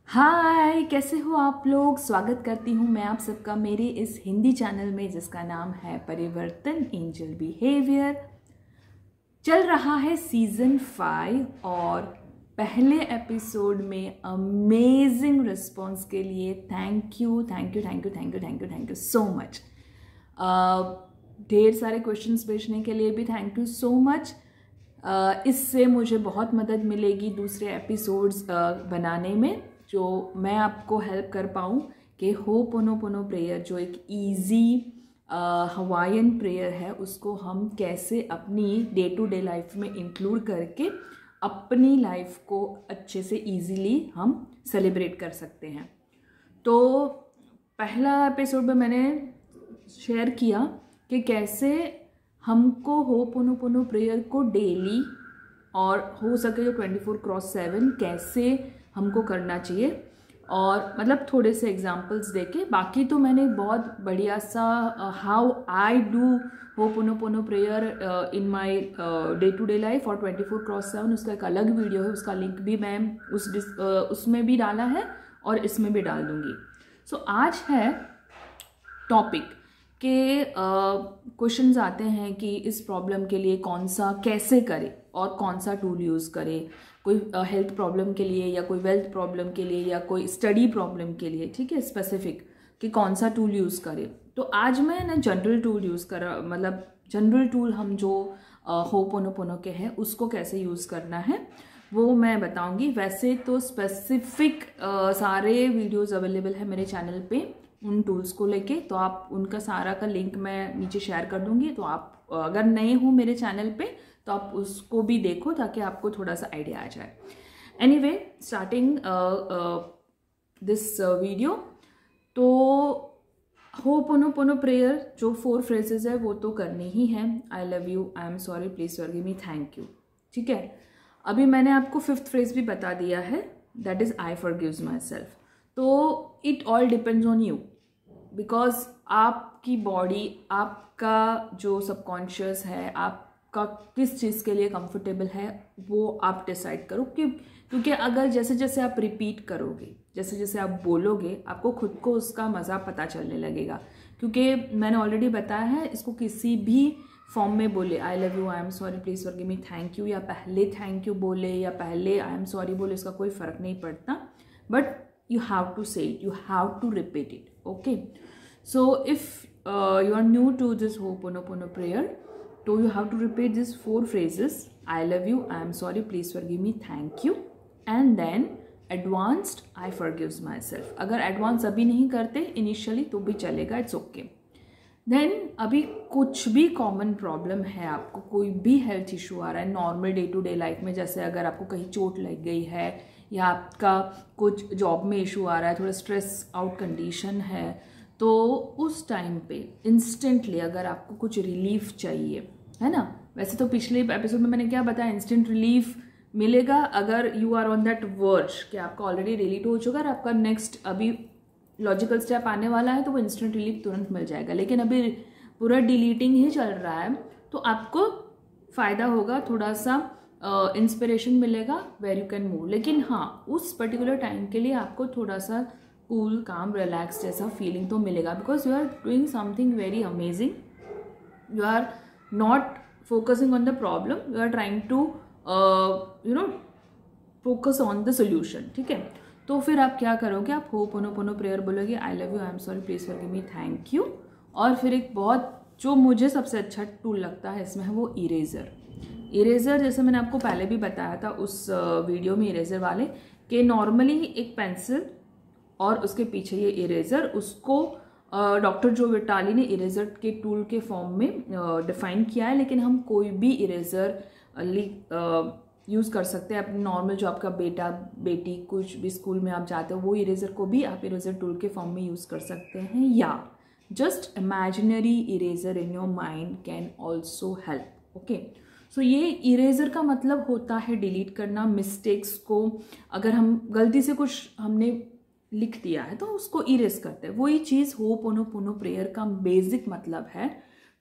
हाय, कैसे हो आप लोग। स्वागत करती हूँ मैं आप सबका मेरे इस हिंदी चैनल में जिसका नाम है परिवर्तन एंजल बिहेवियर। चल रहा है सीजन 5 और पहले एपिसोड में अमेजिंग रिस्पॉन्स के लिए थैंक यू सो मच। ढेर सारे क्वेश्चंस भेजने के लिए भी थैंक यू सो मच। इससे मुझे बहुत मदद मिलेगी दूसरे एपिसोड्स बनाने में, जो मैं आपको हेल्प कर पाऊँ कि होपोनोपोनो प्रेयर जो एक इजी हवाईयन प्रेयर है उसको हम कैसे अपनी डे टू डे लाइफ में इंक्लूड करके अपनी लाइफ को अच्छे से इजीली हम सेलिब्रेट कर सकते हैं। तो पहला एपिसोड में मैंने शेयर किया कि कैसे हमको होपोनोपोनो प्रेयर को डेली और हो सके जो 24/7 कैसे हमको करना चाहिए, और मतलब थोड़े से एग्जांपल्स देके। बाकी तो मैंने बहुत बढ़िया सा how I do Ho'oponopono prayer in my day to day life और 24/7 उसका एक अलग वीडियो है, उसका लिंक भी मैं उसमें भी डाला है और इसमें भी डाल दूंगी। सो आज है टॉपिक के क्वेश्चंस आते हैं कि इस प्रॉब्लम के लिए कौन सा कैसे करें और कौन सा टूल यूज़ करें, कोई हेल्थ प्रॉब्लम के लिए या कोई वेल्थ प्रॉब्लम के लिए या कोई स्टडी प्रॉब्लम के लिए, ठीक है, स्पेसिफिक कि कौन सा टूल यूज़ करें। तो आज मैं ना जनरल टूल यूज़ करा, मतलब जनरल टूल हम जो होपोनोपोनो के हैं उसको कैसे यूज़ करना है वो मैं बताऊंगी। वैसे तो स्पेसिफिक सारे वीडियोज़ अवेलेबल है मेरे चैनल पे उन टूल्स को लेके, तो आप उनका सारा का लिंक मैं नीचे शेयर कर दूंगी। तो आप अगर नए हो मेरे चैनल पे तो आप उसको भी देखो ताकि आपको थोड़ा सा आइडिया आ जाए। एनीवे, स्टार्टिंग दिस वीडियो, तो होपोनोपोनो प्रेयर जो 4 फ्रेजेस है वो तो करनी ही है। आई love you, I am sorry, please forgive me, thank you, ठीक है। अभी मैंने आपको 5th फ्रेज भी बता दिया है, that is I forgives myself. तो it all depends on you, because आपकी बॉडी, आपका जो सबकॉन्शियस है, आपका किस चीज़ के लिए कंफर्टेबल है वो आप डिसाइड करो। क्योंकि अगर जैसे जैसे आप रिपीट करोगे, जैसे जैसे आप बोलोगे, आपको खुद को उसका मज़ा पता चलने लगेगा। क्योंकि मैंने ऑलरेडी बताया है, इसको किसी भी फॉर्म में बोले, आई love you, I am sorry, please forgive me, thank you, या पहले थैंक यू बोले या पहले आई एम सॉरी बोले, इसका कोई फ़र्क नहीं पड़ता। But you have to say it, you have to repeat it, okay? So if you are new to this hoponopono prayer, so you have to repeat these 4 phrases: I love you, I am sorry, please forgive me, thank you, and then advanced I forgives myself। अगर advanced अभी नहीं करते initially तो भी चलेगा, it's okay। Then अभी कुछ भी कॉमन प्रॉब्लम है, आपको कोई भी हेल्थ इशू आ रहा है normal day to day life में, जैसे अगर आपको कहीं चोट लग गई है या आपका कुछ जॉब में इशू आ रहा है, थोड़ा स्ट्रेस आउट कंडीशन है, तो उस टाइम पे इंस्टेंटली अगर आपको कुछ रिलीफ चाहिए, है ना। वैसे तो पिछले एपिसोड में मैंने क्या बताया, इंस्टेंट रिलीफ मिलेगा अगर you are on that verge कि आपका ऑलरेडी रिलीट हो चुका है, आपका नेक्स्ट अभी लॉजिकल स्टेप आने वाला है, तो वो इंस्टेंट रिलीफ तुरंत मिल जाएगा। लेकिन अभी पूरा डिलीटिंग ही चल रहा है तो आपको फ़ायदा होगा, थोड़ा सा इंस्पिरेशन मिलेगा वेर यू कैन मूव। लेकिन हाँ, उस पर्टिकुलर टाइम के लिए आपको थोड़ा सा कूल, काम, रिलैक्स जैसा फीलिंग तो मिलेगा, because you are doing something very amazing. You are not focusing on the problem, you are trying to focus on the solution, ठीक है। तो फिर आप क्या करोगे, आप होपोनोपोनो प्रेयर बोलोगे, आई love you, I am sorry, please forgive me, thank you. और फिर एक बहुत जो मुझे सबसे अच्छा टूल लगता है इसमें है वो इरेजर। इरेजर जैसे मैंने आपको पहले भी बताया था उस वीडियो में इरेजर वाले, कि नॉर्मली एक पेंसिल और उसके पीछे ये इरेजर, उसको डॉक्टर जो विटाली ने इरेजर के टूल के फॉर्म में डिफाइन किया है। लेकिन हम कोई भी इरेजर यूज़ कर सकते हैं अपने नॉर्मल, जो आपका बेटा बेटी कुछ भी स्कूल में आप जाते हो वो इरेजर को भी आप इरेजर टूल के फॉर्म में यूज़ कर सकते हैं, या just imaginary eraser in your mind can also help, okay. So ये इरेजर का मतलब होता है डिलीट करना, मिस्टेक्स को। अगर हम गलती से कुछ हमने लिख दिया है तो उसको इरेज करते हैं। वही चीज़ होपोनोपोनो प्रेयर का बेसिक मतलब है,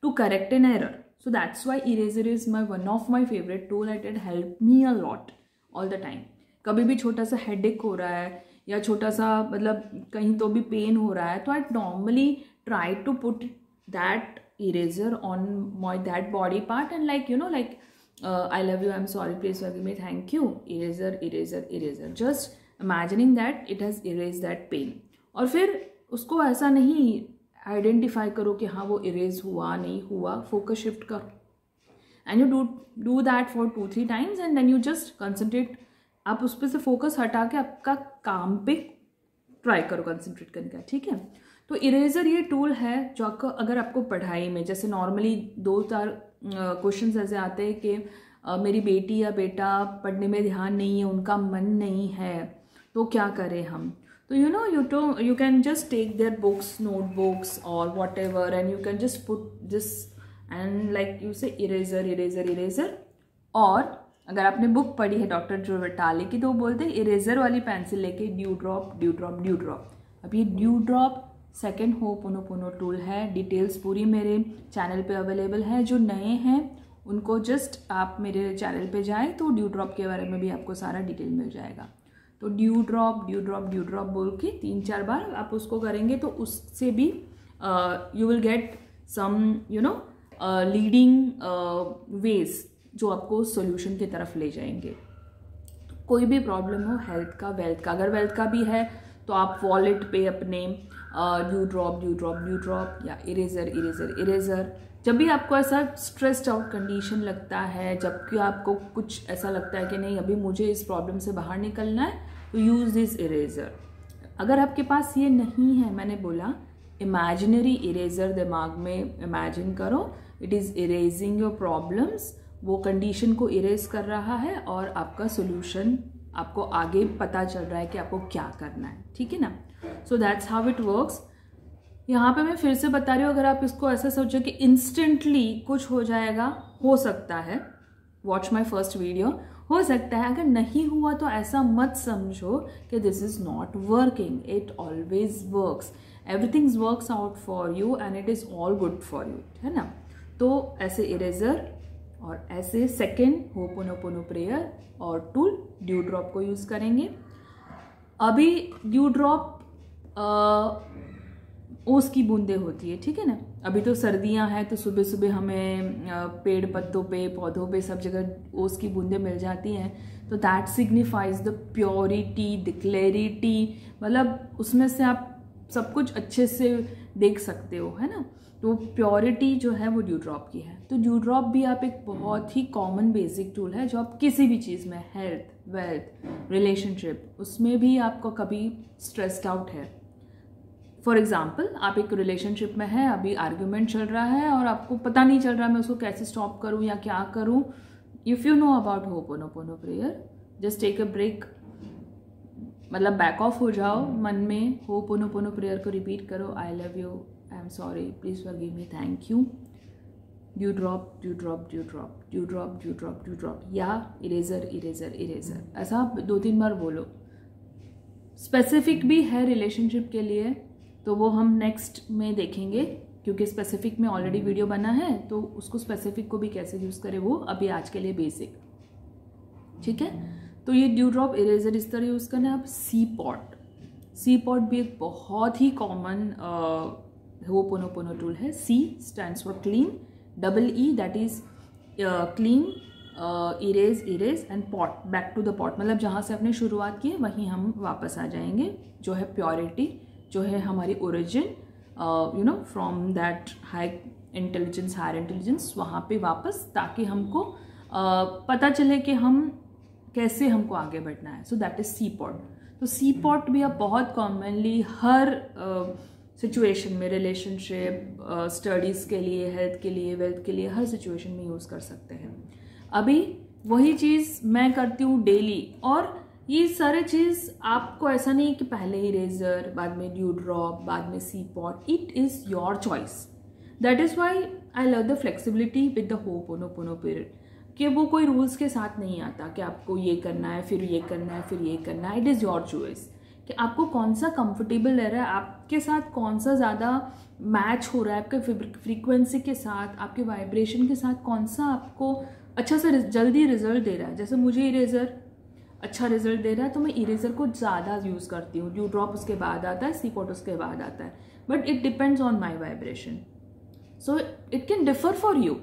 to correct an error. So that's why eraser is one of my favorite tool, and it helped me a lot all the time। कभी भी छोटा सा हेडेक हो रहा है या छोटा सा मतलब कहीं तो भी पेन हो रहा है, तो I normally try to put that eraser on my that body part and like like I love you, I am sorry, please forgive me, thank you, eraser eraser eraser, just imagining that it has erase that pain. और फिर उसको ऐसा नहीं identify करो कि हाँ वो erase हुआ नहीं हुआ, फोकस शिफ्ट करो and you do that for 2-3 times and then you just concentrate. आप उस पर से फोकस हटा के आपका काम पे ट्राई करो कंसंट्रेट करने का, ठीक है। तो इरेजर ये टूल है जो आपको, अगर आपको पढ़ाई में जैसे नॉर्मली 2-4 क्वेश्चंस ऐसे आते हैं कि मेरी बेटी या बेटा पढ़ने में ध्यान नहीं है, उनका मन नहीं है, तो क्या करें हम। तो you can just take their books, notebooks or whatever, and you can just put this and like you say eraser eraser eraser। और अगर आपने बुक पढ़ी है डॉक्टर जो विटाली की, तो वो बोलते हैं इरेजर वाली पेंसिल लेके due drop dew drop dew drop. अब ये dew drop second ho'oponopono tool है, डिटेल्स पूरी मेरे चैनल पे अवेलेबल है। जो नए हैं उनको जस्ट आप मेरे चैनल पे जाएँ तो ड्यू ड्रॉप के बारे में भी आपको सारा डिटेल मिल जाएगा। तो due drop dew drop dew drop बोल के 3-4 बार आप उसको करेंगे तो उससे भी you will get some leading ways जो आपको सोल्यूशन की तरफ ले जाएंगे। कोई भी प्रॉब्लम हो हेल्थ का, वेल्थ का, अगर वेल्थ का भी है तो आप वॉलेट पे अपने due drop dew drop dew drop या इरेजर इरेजर इरेजर। जब भी आपको ऐसा स्ट्रेस्ड आउट कंडीशन लगता है, जबकि आपको कुछ ऐसा लगता है कि नहीं अभी मुझे इस प्रॉब्लम से बाहर निकलना है, तो यूज़ दिस इरेजर। अगर आपके पास ये नहीं है, मैंने बोला इमेजिनरी इरेजर दिमाग में इमेजिन करो, it is erasing your problems, वो कंडीशन को इरेज कर रहा है और आपका सोल्यूशन आपको आगे पता चल रहा है कि आपको क्या करना है, ठीक है ना। So that's how it works. यहाँ पे मैं फिर से बता रही हूँ, अगर आप इसको ऐसा सोचो कि इंस्टेंटली कुछ हो जाएगा, हो सकता है, वॉच माई फर्स्ट वीडियो, हो सकता है। अगर नहीं हुआ तो ऐसा मत समझो कि this is not working, it always works, everything works out for you and it is all good for you, है ना। तो ऐसे इरेजर और ऐसे सेकेंड होपोनोपोनो प्रेयर और टूल ड्यू ड्रॉप को यूज करेंगे। अभी ड्यू ड्रॉप ओस की बूंदें होती है, ठीक है ना। अभी तो सर्दियां हैं तो सुबह सुबह हमें पेड़ पत्तों पे, पौधों पे, सब जगह ओस की बूंदें मिल जाती हैं। तो that signifies the purity, the clarity, मतलब उसमें से आप सब कुछ अच्छे से देख सकते हो, है ना। तो प्योरिटी जो है वो ड्यू ड्रॉप की है। तो ड्यू ड्रॉप भी आप एक बहुत ही कॉमन बेसिक टूल है जो आप किसी भी चीज़ में, हेल्थ, वेल्थ, रिलेशनशिप, उसमें भी आपको कभी स्ट्रेस्ड आउट है, फॉर एग्जाम्पल आप एक रिलेशनशिप में है, अभी आर्ग्यूमेंट चल रहा है और आपको पता नहीं चल रहा मैं उसको कैसे स्टॉप करूं या क्या करूं। If you know about Ho'oponopono prayer, just take a break, मतलब बैक ऑफ हो जाओ, मन में होपोनोपोनो प्रेयर को रिपीट करो, I love you, I am sorry, please forgive me, thank you, dew drop dew drop dew drop dew drop dew drop dew drop, या eraser eraser eraser, ऐसा आप 2-3 बार बोलो। स्पेसिफिक भी है रिलेशनशिप के लिए, तो वो हम नेक्स्ट में देखेंगे, क्योंकि स्पेसिफिक में ऑलरेडी वीडियो बना है, तो उसको स्पेसिफिक को भी कैसे यूज़ करें वो अभी आज के लिए बेसिक, ठीक है। तो ये ड्यू ड्रॉप इरेजर इस तरह यूज़ करना है। अब सी पॉट भी एक बहुत ही कॉमन होपोनोपोनो टूल है। C stands for clean, EE that is clean, erase and pot, back to the pot, मतलब जहाँ से आपने शुरुआत की है वहीं हम वापस आ जाएंगे, जो है प्योरिटी, जो है हमारी origin, from that high intelligence, higher intelligence, वहाँ पे वापस, ताकि हमको पता चले कि हम कैसे हमको आगे बढ़ना है। So that is C pot. तो सी पॉट भी आप बहुत कॉमनली हर सिचुएशन में, रिलेशनशिप, स्टडीज़ के लिए, हेल्थ के लिए, वेल्थ के लिए, हर सिचुएशन में यूज़ कर सकते हैं। अभी वही चीज़ मैं करती हूँ डेली, और ये सारे चीज़ आपको ऐसा नहीं कि पहले इरेजर, बाद में ड्यू ड्रॉप, बाद में sea pot, it is your choice. That is why I love the flexibility with the ho'oponopono period, कि वो कोई रूल्स के साथ नहीं आता कि आपको ये करना है, फिर ये करना है, फिर ये करना है। इट इज़ योर चॉइस कि आपको कौन सा कंफर्टेबल रह रहा है, आपके साथ कौन सा ज़्यादा मैच हो रहा है, आपके फ्रीक्वेंसी के साथ, आपके वाइब्रेशन के साथ, कौन सा आपको अच्छा से जल्दी रिजल्ट दे रहा है। जैसे मुझे इरेजर अच्छा रिजल्ट दे रहा है तो मैं इरेजर को ज़्यादा यूज़ करती हूँ। ड्यू ड्रॉप उसके बाद आता है, सी पॉट उसके बाद आता है, but it depends on my vibration, so it can differ for you.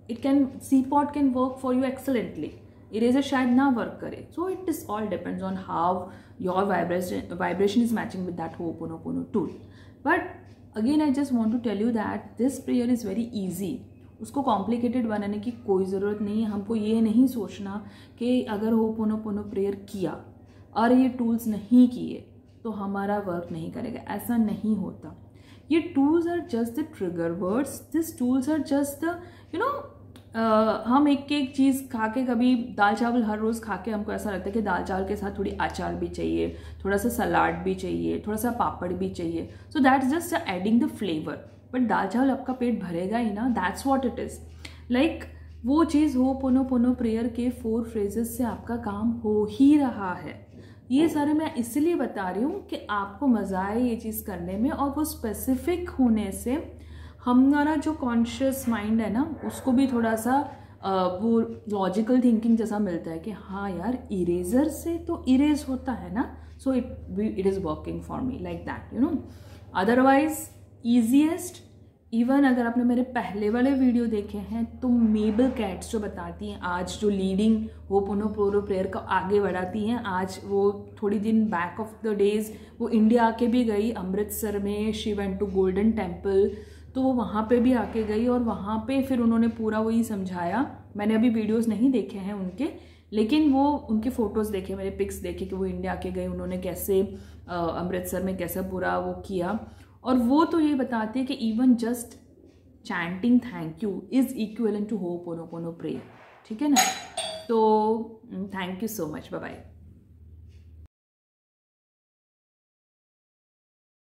It can, sea pot can work for you excellently, eraser शायद ना वर्क करे, so it is all depends on how your vibration is matching with that ho'oponopono tool. But again I just want to tell you that this prayer is very easy. उसको complicated बनाने की कोई ज़रूरत नहीं है। हमको ये नहीं सोचना कि अगर होपोनोपोनो प्रेयर किया और ये टूल्स नहीं किए तो हमारा वर्क नहीं करेगा, ऐसा नहीं होता। ये tools are just the trigger words, this tools are just the हम एक चीज़ खा के, कभी दाल चावल हर रोज़ खा के हमको ऐसा लगता है कि दाल चावल के साथ थोड़ी अचार भी चाहिए, थोड़ा सा सलाद भी चाहिए, थोड़ा सा पापड़ भी चाहिए, so that's just adding the flavour, but दाल चावल आपका पेट भरेगा ही ना, that's what it is. Like वो चीज़ होपोनोपोनो प्रेयर के 4 फ्रेजेस से आपका काम हो ही रहा है। ये सारे मैं इसलिए बता रही हूँ कि आपको मज़ा आए ये चीज़ करने में, और वो स्पेसिफिक होने से हमारा जो कॉन्शियस माइंड है ना, उसको भी थोड़ा सा वो लॉजिकल थिंकिंग जैसा मिलता है कि हाँ यार, इरेजर से तो इरेज होता है ना, so it is working for me like that, you know. Otherwise easiest, even अगर आपने मेरे पहले वाले वीडियो देखे हैं तो मेबल कैट्स जो बताती हैं, आज जो लीडिंग होपोनोपोनो प्रेयर को आगे बढ़ाती हैं, आज वो थोड़ी दिन बैक ऑफ द डेज वो इंडिया आके भी गई, अमृतसर में she went to Golden Temple, तो वो वहाँ पे भी आके गई और वहाँ पे फिर उन्होंने पूरा वही समझाया। मैंने अभी वीडियोस नहीं देखे हैं उनके, लेकिन वो उनके फ़ोटोज़ देखे, मेरे पिक्स देखे कि वो इंडिया आके गए, उन्होंने कैसे अमृतसर में कैसा पूरा वो किया। और वो तो ये बताते हैं कि even just chanting thank you is equivalent to Ho'oponopono prayer, ठीक है ना। तो thank you so much, bye bye.